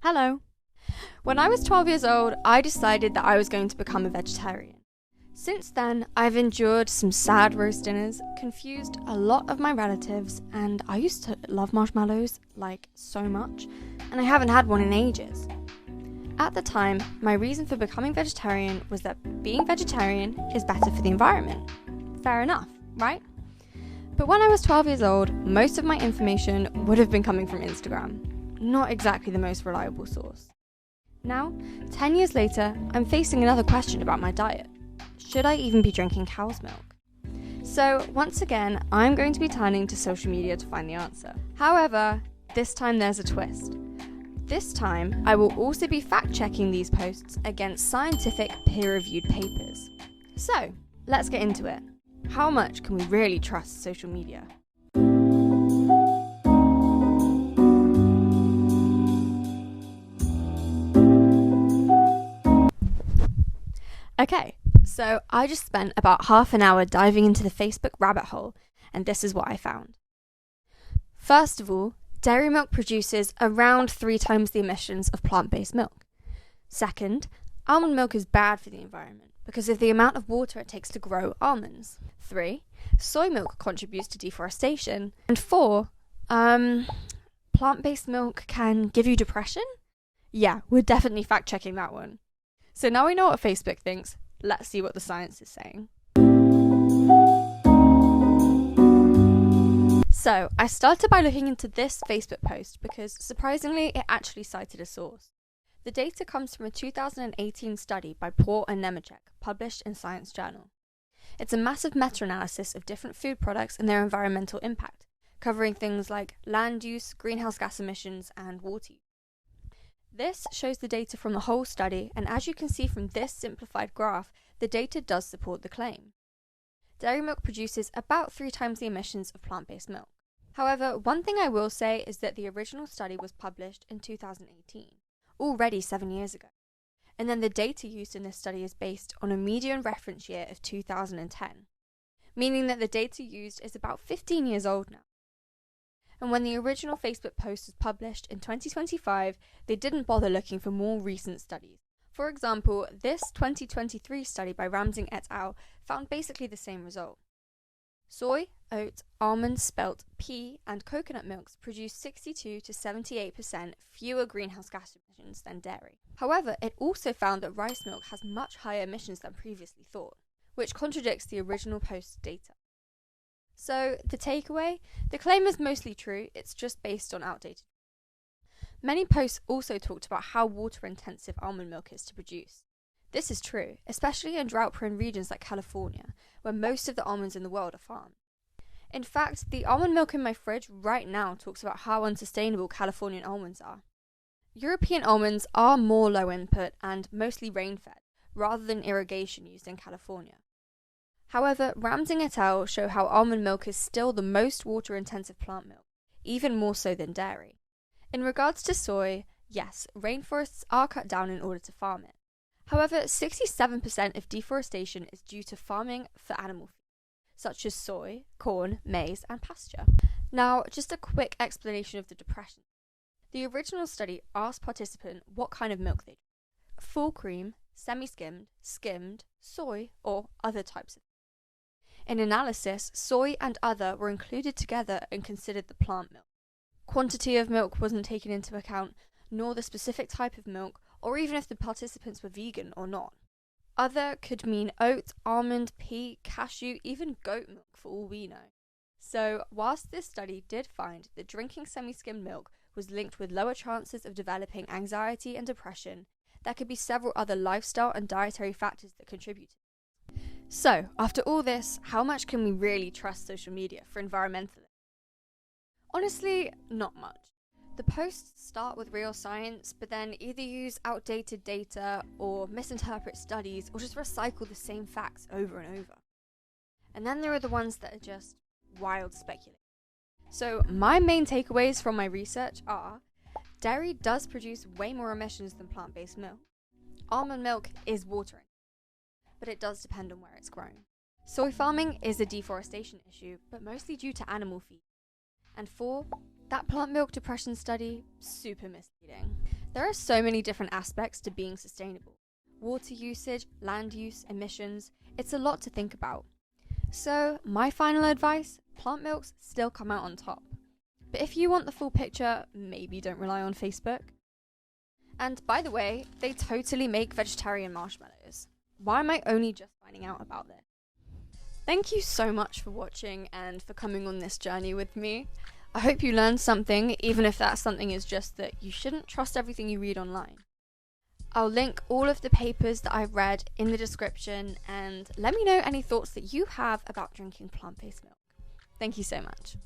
Hello. When I was 12 years old, I decided that I was going to become a vegetarian. Since then, I've endured some sad roast dinners, confused a lot of my relatives, and I used to love marshmallows, like, so much, and I haven't had one in ages. At the time, my reason for becoming vegetarian was that being vegetarian is better for the environment. Fair enough, right? But when I was 12 years old, most of my information would have been coming from Instagram. Not exactly the most reliable source. Now, 10 years later, I'm facing another question about my diet. Should I even be drinking cow's milk? So, once again, I'm going to be turning to social media to find the answer. However, this time there's a twist. This time, I will also be fact-checking these posts against scientific peer-reviewed papers. So, let's get into it. How much can we really trust social media? Okay, so I just spent about half an hour diving into the Facebook rabbit hole, and this is what I found. First of all, dairy milk produces around 3 times the emissions of plant-based milk. Second, almond milk is bad for the environment because of the amount of water it takes to grow almonds. 3, soy milk contributes to deforestation. And 4, plant-based milk can give you depression? Yeah, we're definitely fact-checking that one. So now we know what Facebook thinks, let's see what the science is saying. So I started by looking into this Facebook post because surprisingly it actually cited a source. The data comes from a 2018 study by Paul and Nemeczek, published in Science Journal. It's a massive meta-analysis of different food products and their environmental impact, covering things like land use, greenhouse gas emissions, and water use. This shows the data from the whole study, and as you can see from this simplified graph, the data does support the claim. Dairy milk produces about 3 times the emissions of plant-based milk. However, one thing I will say is that the original study was published in 2018, already 7 years ago. And then the data used in this study is based on a median reference year of 2010, meaning that the data used is about 15 years old now. And when the original Facebook post was published in 2025, they didn't bother looking for more recent studies. For example, this 2023 study by Ramsing et al. Found basically the same result. Soy, oat, almond, spelt, pea, and coconut milks produce 62 to 78% fewer greenhouse gas emissions than dairy. However, it also found that rice milk has much higher emissions than previously thought, which contradicts the original post's data. So, the takeaway? The claim is mostly true, it's just based on outdated. Many posts also talked about how water-intensive almond milk is to produce. This is true, especially in drought-prone regions like California, where most of the almonds in the world are farmed. In fact, the almond milk in my fridge right now talks about how unsustainable Californian almonds are. European almonds are more low input and mostly rain-fed, rather than irrigation used in California. However, Ramsing et al. Show how almond milk is still the most water-intensive plant milk, even more so than dairy. In regards to soy, yes, rainforests are cut down in order to farm it. However, 67% of deforestation is due to farming for animal feed, such as soy, corn, maize, and pasture. Now, just a quick explanation of the depression. The original study asked participants what kind of milk they drank: full cream, semi-skimmed, skimmed, soy, or other types of. In analysis, soy and other were included together and considered the plant milk. Quantity of milk wasn't taken into account, nor the specific type of milk, or even if the participants were vegan or not. Other could mean oat, almond, pea, cashew, even goat milk for all we know. So, whilst this study did find that drinking semi-skimmed milk was linked with lower chances of developing anxiety and depression, there could be several other lifestyle and dietary factors that contributed. So, after all this, how much can we really trust social media for environmentalists? Honestly, not much. The posts start with real science, but then either use outdated data or misinterpret studies or just recycle the same facts over and over. And then there are the ones that are just wild speculation. So, my main takeaways from my research are: dairy does produce way more emissions than plant-based milk. Almond milk is watering, but it does depend on where it's grown. Soy farming is a deforestation issue, but mostly due to animal feed. And 4, that plant milk depression study, super misleading. There are so many different aspects to being sustainable. Water usage, land use, emissions, it's a lot to think about. So, my final advice, plant milks still come out on top. But if you want the full picture, maybe don't rely on Facebook. And by the way, they totally make vegetarian marshmallows. Why am I only just finding out about this? Thank you so much for watching and for coming on this journey with me. I hope you learned something, even if that something is just that you shouldn't trust everything you read online. I'll link all of the papers that I've read in the description, and let me know any thoughts that you have about drinking plant-based milk. Thank you so much.